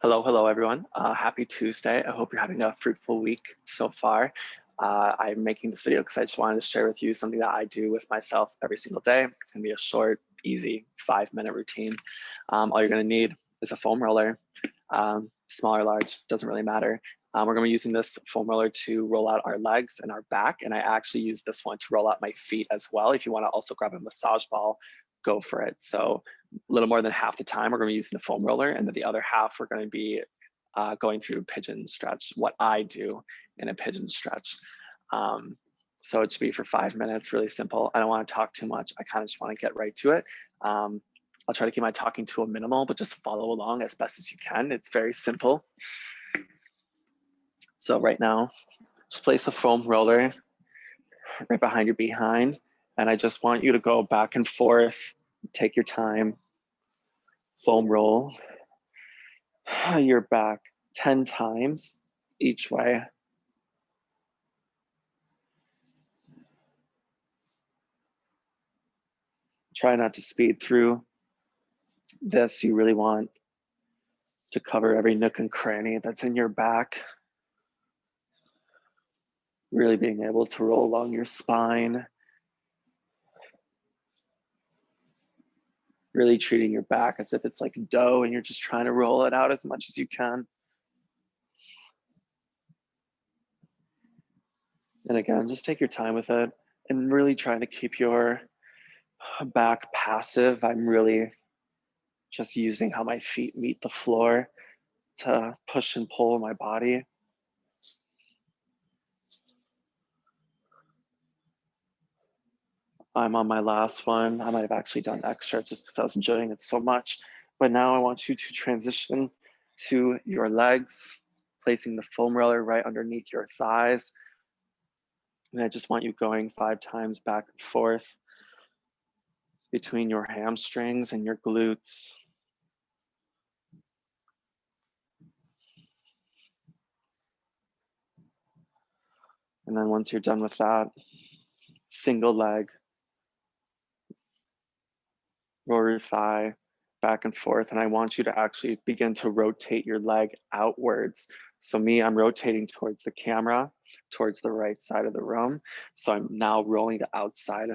Hello, everyone. Happy Tuesday. I hope you're having a fruitful week so far. I'm making this video because I just wanted to share with you something that I do with myself every single day. It's gonna be a short, easy 5-minute routine. All you're gonna need is a foam roller, small or large, doesn't really matter. We're gonna be using this foam roller to roll out our legs and our back, and I actually use this one to roll out my feet as well. If you wanna also grab a massage ball, go for it. So a little more than half the time we're going to be using the foam roller, and then the other half we're going to be going through pigeon stretch, what I do in a pigeon stretch. So it should be for 5 minutes, really simple. I don't want to talk too much. I kind of just want to get right to it. I'll try to keep my talking to a minimal, but just follow along as best as you can. It's very simple. So right now, just place the foam roller right behind your behind, and I just want you to go back and forth, take your time, foam roll your back 10 times each way. Try not to speed through this. You really want to cover every nook and cranny that's in your back. Really being able to roll along your spine. Really treating your back as if it's like dough and you're just trying to roll it out as much as you can. And again, just take your time with it and really trying to keep your back passive. I'm really just using how my feet meet the floor to push and pull my body. I'm on my last one. I might have actually done extra just because I was enjoying it so much. But now I want you to transition to your legs, placing the foam roller right underneath your thighs. And I just want you going 5 times back and forth between your hamstrings and your glutes. And then once you're done with that, single leg, roll your thigh back and forth. And I want you to actually begin to rotate your leg outwards. So me, I'm rotating towards the camera, towards the right side of the room. So I'm now rolling the outside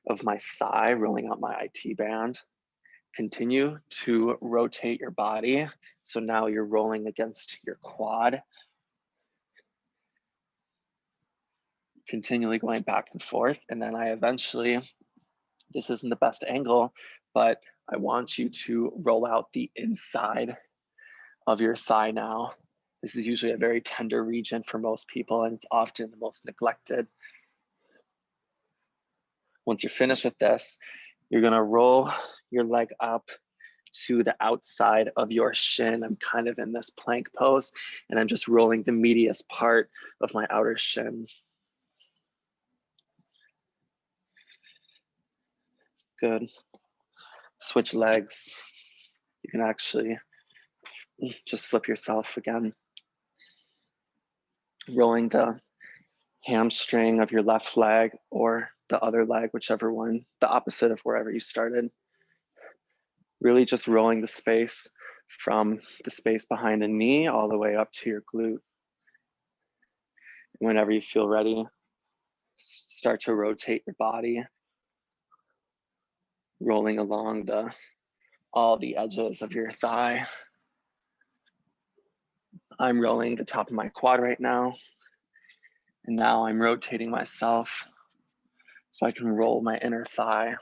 of my thigh, rolling out my IT band. Continue to rotate your body. So now you're rolling against your quad. Continually going back and forth. And then I eventually, this isn't the best angle, but I want you to roll out the inside of your thigh now. This is usually a very tender region for most people, and it's often the most neglected. Once you're finished with this, you're gonna roll your leg up to the outside of your shin. I'm kind of in this plank pose, and I'm just rolling the medius part of my outer shin. Good. Switch legs. You can actually just flip yourself again. Rolling the hamstring of your left leg or the other leg, whichever one, the opposite of wherever you started. Really just rolling the space from the space behind the knee all the way up to your glute. Whenever you feel ready, start to rotate your body, rolling along all the edges of your thigh. I'm rolling the top of my quad right now. And now I'm rotating myself so I can roll my inner thigh.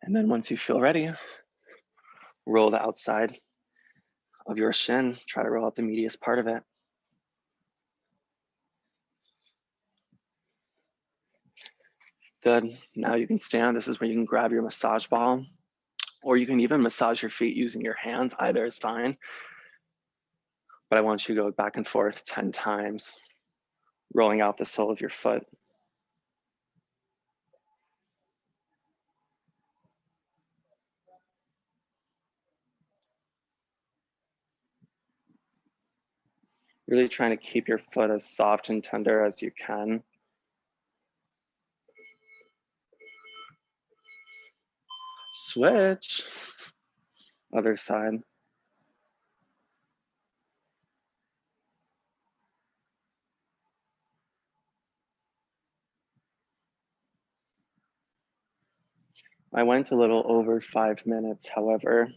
And then once you feel ready, roll the outside of your shin. Try to roll out the medius part of it. Good. Now you can stand. This is where you can grab your massage ball, or you can even massage your feet using your hands. Either is fine. But I want you to go back and forth 10 times, rolling out the sole of your foot. Really trying to keep your foot as soft and tender as you can. Switch. Other side. I went a little over 5 minutes, however.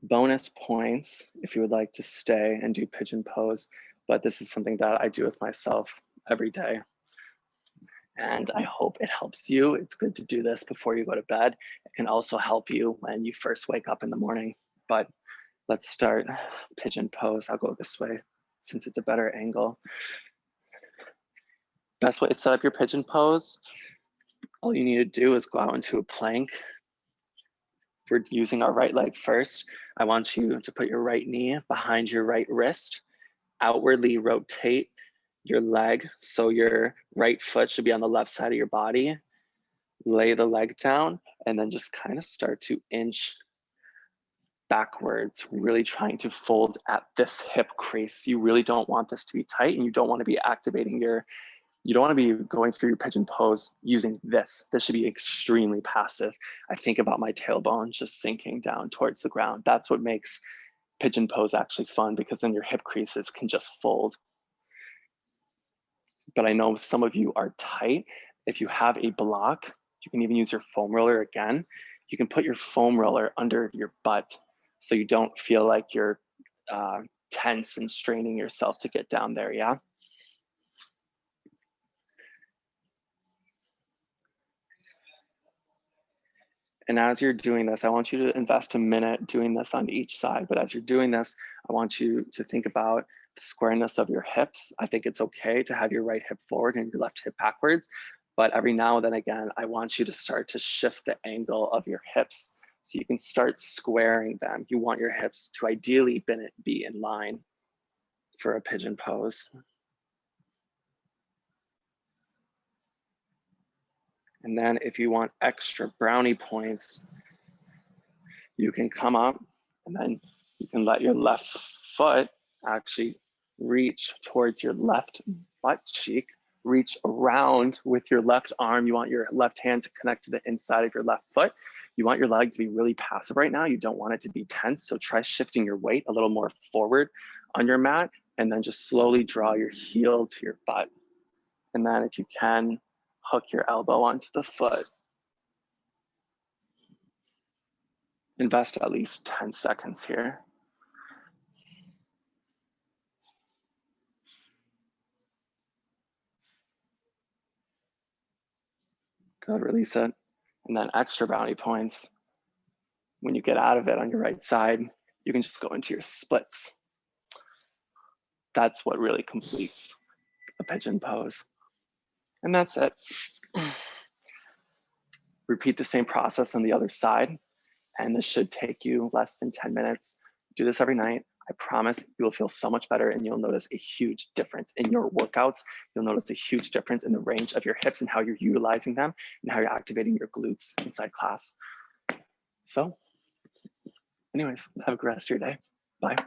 Bonus points if you would like to stay and do pigeon pose, but this is something that I do with myself every day. And I hope it helps you. It's good to do this before you go to bed. It can also help you when you first wake up in the morning. But let's start pigeon pose. I'll go this way since it's a better angle. Best way to set up your pigeon pose, all you need to do is go out into a plank. We're using our right leg first. I want you to put your right knee behind your right wrist, outwardly rotate your leg so your right foot should be on the left side of your body. Lay the leg down and then just kind of start to inch backwards, really trying to fold at this hip crease. You really don't want this to be tight, and you don't want to be activating you don't want to be going through your pigeon pose using this. This should be extremely passive. I think about my tailbone just sinking down towards the ground. That's what makes pigeon pose actually fun, because then your hip creases can just fold. But I know some of you are tight. If you have a block, you can even use your foam roller again. You can put your foam roller under your butt so you don't feel like you're tense and straining yourself to get down there, yeah? And as you're doing this, I want you to invest a minute doing this on each side. But as you're doing this, I want you to think about the squareness of your hips. I think it's okay to have your right hip forward and your left hip backwards. But every now and then again, I want you to start to shift the angle of your hips so you can start squaring them. You want your hips to ideally be in line for a pigeon pose. And then if you want extra brownie points, you can come up and then you can let your left foot actually reach towards your left butt cheek, reach around with your left arm. You want your left hand to connect to the inside of your left foot. You want your leg to be really passive right now. You don't want it to be tense. So try shifting your weight a little more forward on your mat, and then just slowly draw your heel to your butt. And then if you can, hook your elbow onto the foot. Invest at least 10 seconds here. Good, release it. And then extra brownie points. When you get out of it on your right side, you can just go into your splits. That's what really completes a pigeon pose. And that's it. Repeat the same process on the other side, and this should take you less than 10 minutes. Do this every night. I promise you will feel so much better, and you'll notice a huge difference in your workouts. You'll notice a huge difference in the range of your hips and how you're utilizing them and how you're activating your glutes inside class. So anyways, have a good rest of your day. Bye.